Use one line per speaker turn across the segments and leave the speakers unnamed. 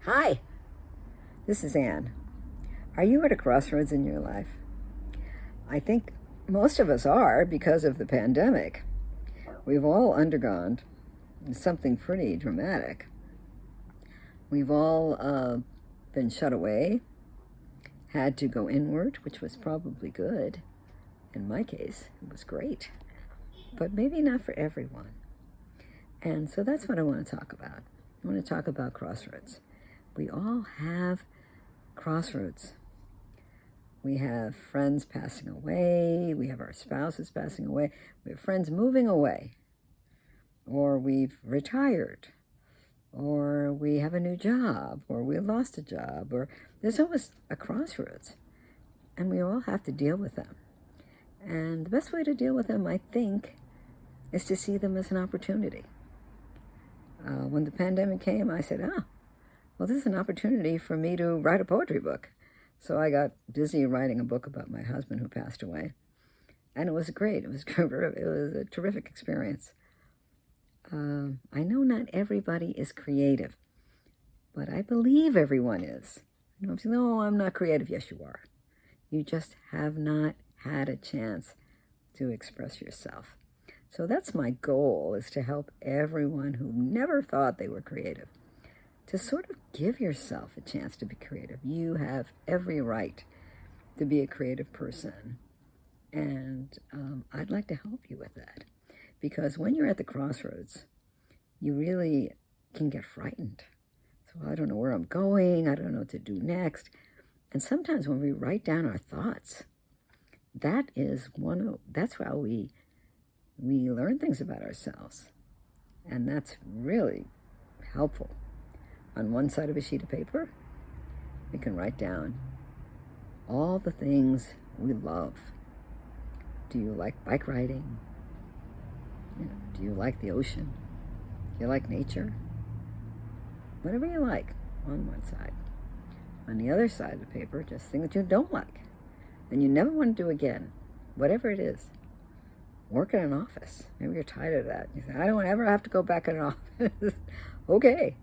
Hi, this is Anne. Are you at a crossroads in your life? I think most of us are because of the pandemic. We've all undergone something pretty dramatic. We've all been shut away, had to go inward, which was probably good. In my case, it was great, but maybe not for everyone. And so that's what I want to talk about. I want to talk about crossroads. We all have crossroads. We have friends passing away, we have our spouses passing away, we have friends moving away, or we've retired, or we have a new job, or we lost a job, or there's always a crossroads, and we all have to deal with them. And the best way to deal with them, I think, is to see them as an opportunity. When the pandemic came, I said, well, this is an opportunity for me to write a poetry book. So I got busy writing a book about my husband who passed away. And it was great. It was a terrific experience. I know not everybody is creative, but I believe everyone is. You know, I'm saying, no, I'm not creative. Yes, you are. You just have not had a chance to express yourself. So that's my goal, is to help everyone who never thought they were creative to sort of give yourself a chance to be creative. You have every right to be a creative person. And I'd like to help you with that. Because when you're at the crossroads, you really can get frightened. So I don't know where I'm going. I don't know what to do next. And sometimes when we write down our thoughts, that's how we learn things about ourselves. And that's really helpful. On one side of a sheet of paper, we can write down all the things we love. Do you like bike riding? Do you like the ocean? Do you like nature? Whatever you like on one side. On the other side of the paper, just things that you don't like and you never want to do again, whatever it is. Work in an office. Maybe you're tired of that. You say, I don't ever have to go back in an office. Okay.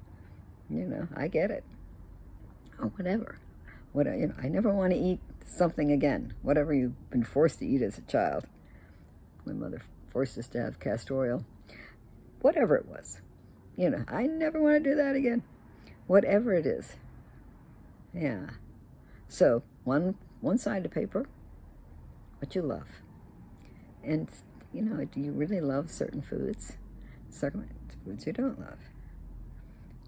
I get it. Oh, whatever. I never want to eat something again. Whatever you've been forced to eat as a child. My mother forced us to have castor oil. Whatever it was. I never want to do that again. Whatever it is. Yeah. So, one side of paper, what you love. And, do you really love certain foods? Certain foods you don't love.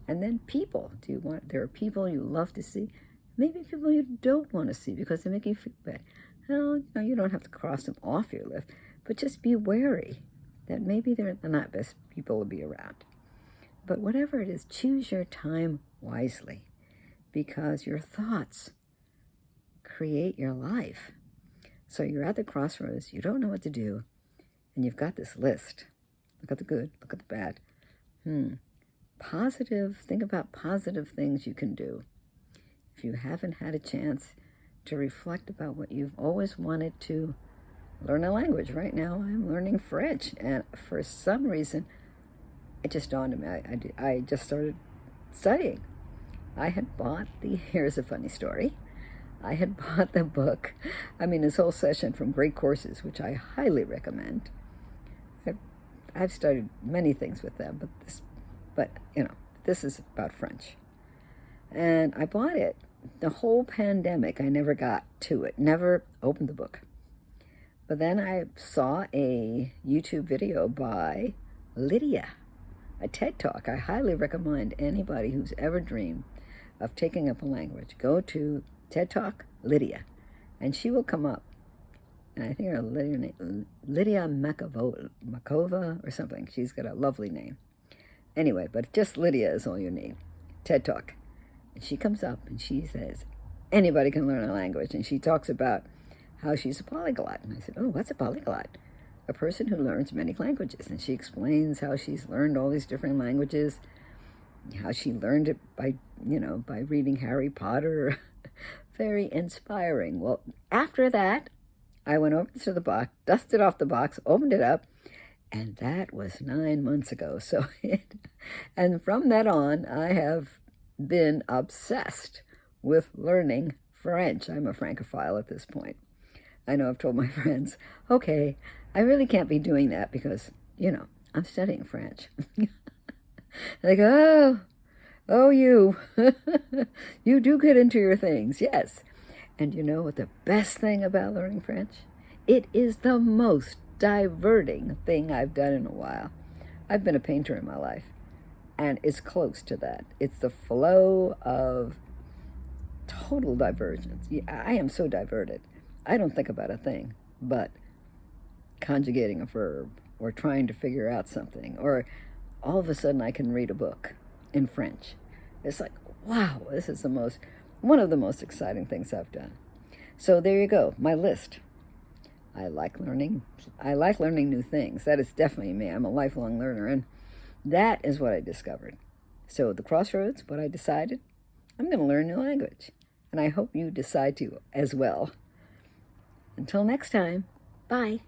And then people. There are people you love to see. Maybe people you don't want to see because they make you feel bad. Well, you don't have to cross them off your list, but just be wary that maybe they're not best people to be around. But whatever it is, choose your time wisely, because your thoughts create your life. So you're at the crossroads, you don't know what to do, and you've got this list. Look at the good, look at the bad. Think about positive things you can do. If you haven't had a chance to reflect about what you've always wanted to learn a language. Right now I'm learning French, and for some reason it just dawned on me. I just started studying. Here's a funny story. I had bought the book, this whole session from Great Courses, which I highly recommend. I've studied many things with them, but this is about French. And I bought it. The whole pandemic, I never got to it, never opened the book. But then I saw a YouTube video by Lydia, a TED Talk. I highly recommend anybody who's ever dreamed of taking up a language, go to TED Talk Lydia, and she will come up. And I think her Lydia Makova or something. She's got a lovely name. Anyway, but just Lydia is all you need. TED Talk. And she comes up and she says, anybody can learn a language. And she talks about how she's a polyglot. And I said, oh, what's a polyglot? A person who learns many languages. And she explains how she's learned all these different languages, how she learned it by reading Harry Potter. Very inspiring. Well, after that, I went over to the box, dusted off the box, opened it up, and that was 9 months ago. And from that on, I have been obsessed with learning French. I'm a Francophile at this point. I know I've told my friends, okay, I really can't be doing that because, I'm studying French. They go, oh, you, you do get into your things, yes. And you know what the best thing about learning French? It is the most diverting thing I've done in a while. I've been a painter in my life, and it's close to that. It's the flow of total divergence. I am so diverted. I don't think about a thing but conjugating a verb or trying to figure out something, or all of a sudden I can read a book in French. It's like, wow, this is one of the most exciting things I've done. So there you go, my list. I like learning new things. That is definitely me. I'm a lifelong learner, and that is what I discovered. So the Crossroads, what I decided, I'm going to learn a new language. And I hope you decide to as well. Until next time, bye.